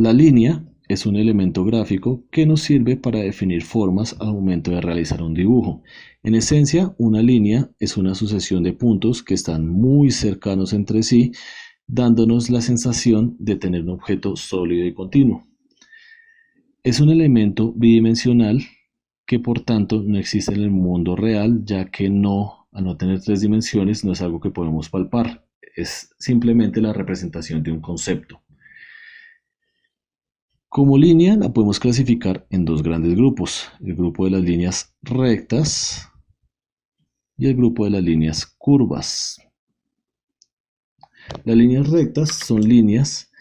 La línea es un elemento gráfico que nos sirve para definir formas al momento de realizar un dibujo. En esencia, una línea es una sucesión de puntos que están muy cercanos entre sí, dándonos la sensación de tener un objeto sólido y continuo. Es un elemento bidimensional que por tanto no existe en el mundo real, ya que al no tener tres dimensiones, no es algo que podemos palpar, es simplemente la representación de un concepto. Como línea la podemos clasificar en dos grandes grupos, el grupo de las líneas rectas y el grupo de las líneas curvas. Las líneas rectas son líneas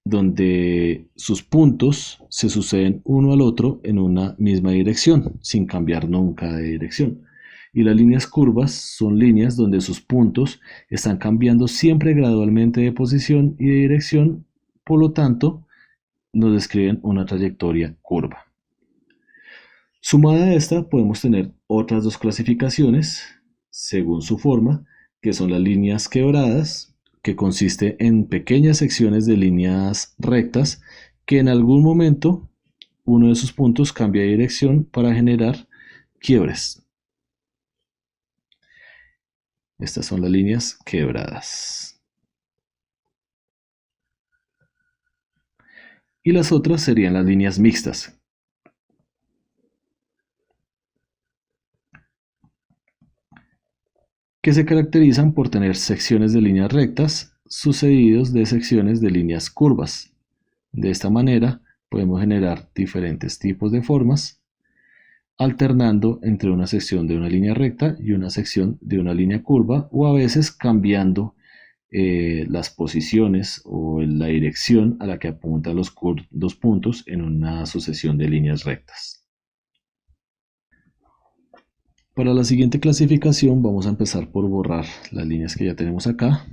donde sus puntos se suceden uno al otro en una misma dirección, sin cambiar nunca de dirección. Y las líneas curvas son líneas donde sus puntos están cambiando siempre gradualmente de posición y de dirección, por lo tanto, nos describen una trayectoria curva. Sumada a esta, podemos tener otras dos clasificaciones, según su forma, que son las líneas quebradas, que consiste en pequeñas secciones de líneas rectas que en algún momento uno de sus puntos cambia de dirección para generar quiebres. Estas son las líneas quebradas. Y las otras serían las líneas mixtas, que se caracterizan por tener secciones de líneas rectas sucedidos de secciones de líneas curvas. De esta manera podemos generar diferentes tipos de formas, alternando entre una sección de una línea recta y una sección de una línea curva, o a veces cambiando las posiciones o la dirección a la que apuntan los puntos en una sucesión de líneas rectas. Para la siguiente clasificación vamos a empezar por borrar las líneas que ya tenemos acá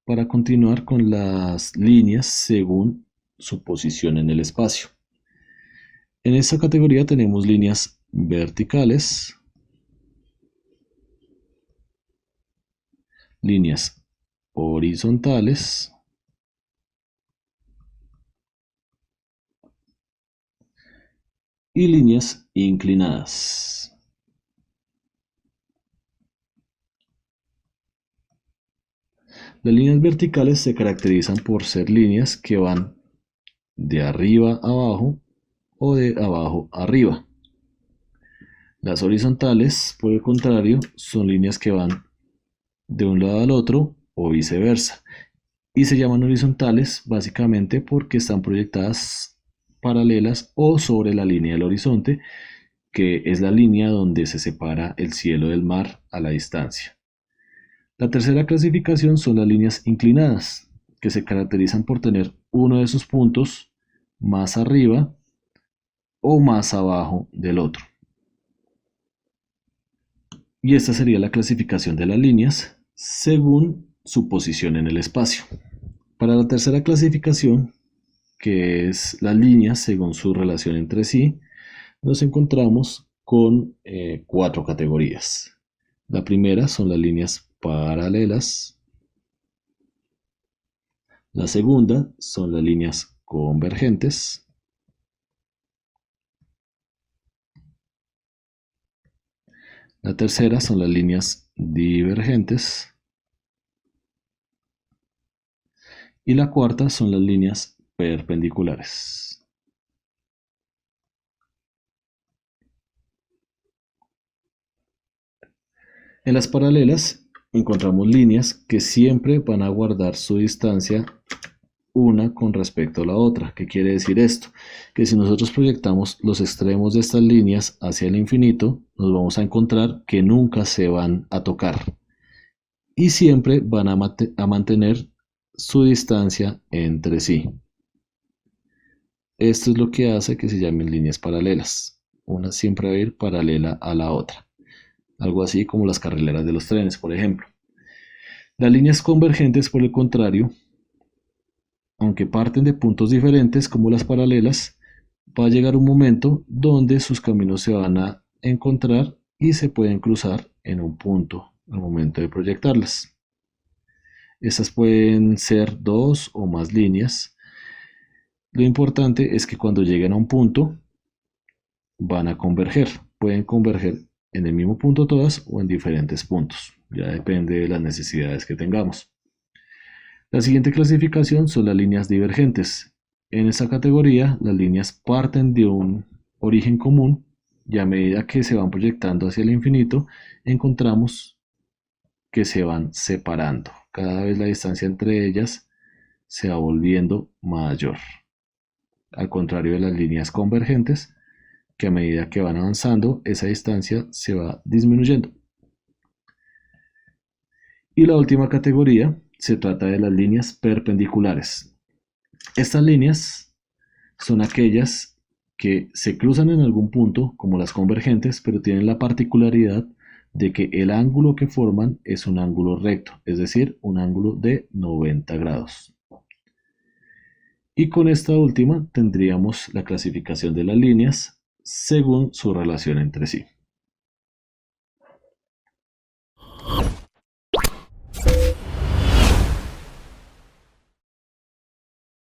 para continuar con las líneas según su posición en el espacio. En esta categoría tenemos líneas verticales, líneas horizontales y líneas inclinadas. Las líneas verticales se caracterizan por ser líneas que van de arriba a abajo o de abajo a arriba. Las horizontales, por el contrario, son líneas que van de un lado al otro o viceversa. Y se llaman horizontales básicamente porque están proyectadas paralelas o sobre la línea del horizonte, que es la línea donde se separa el cielo del mar a la distancia. La tercera clasificación son las líneas inclinadas, que se caracterizan por tener uno de sus puntos más arriba o más abajo del otro. Y esta sería la clasificación de las líneas según su posición en el espacio. Para la tercera clasificación, que es las líneas según su relación entre sí, nos encontramos con cuatro categorías. La primera son las líneas paralelas. La segunda son las líneas convergentes. La tercera son las líneas divergentes. Y la cuarta son las líneas perpendiculares. En las paralelas encontramos líneas que siempre van a guardar su distancia una con respecto a la otra. ¿Qué quiere decir esto? Que si nosotros proyectamos los extremos de estas líneas hacia el infinito, nos vamos a encontrar que nunca se van a tocar y siempre van a mantener su distancia entre sí. Esto es lo que hace que se llamen líneas paralelas. Una siempre va a ir paralela a la otra. Algo así como las carrileras de los trenes, por ejemplo. Las líneas convergentes, por el contrario, aunque parten de puntos diferentes como las paralelas, va a llegar un momento donde sus caminos se van a encontrar y se pueden cruzar en un punto al momento de proyectarlas. Estas pueden ser dos o más líneas Lo importante es que cuando lleguen a un punto van a converger. Pueden converger en el mismo punto todas o en diferentes puntos. Ya depende de las necesidades que tengamos. La siguiente clasificación son las líneas divergentes. En esta categoría, las líneas parten de un origen común y a medida que se van proyectando hacia el infinito, encontramos que se van separando. Cada vez la distancia entre ellas se va volviendo mayor. Al contrario de las líneas convergentes, que a medida que van avanzando, esa distancia se va disminuyendo. Y la última categoría se trata de las líneas perpendiculares. Estas líneas son aquellas que se cruzan en algún punto, como las convergentes, pero tienen la particularidad de que el ángulo que forman es un ángulo recto, es decir, un ángulo de 90 grados. Y con esta última tendríamos la clasificación de las líneas según su relación entre sí.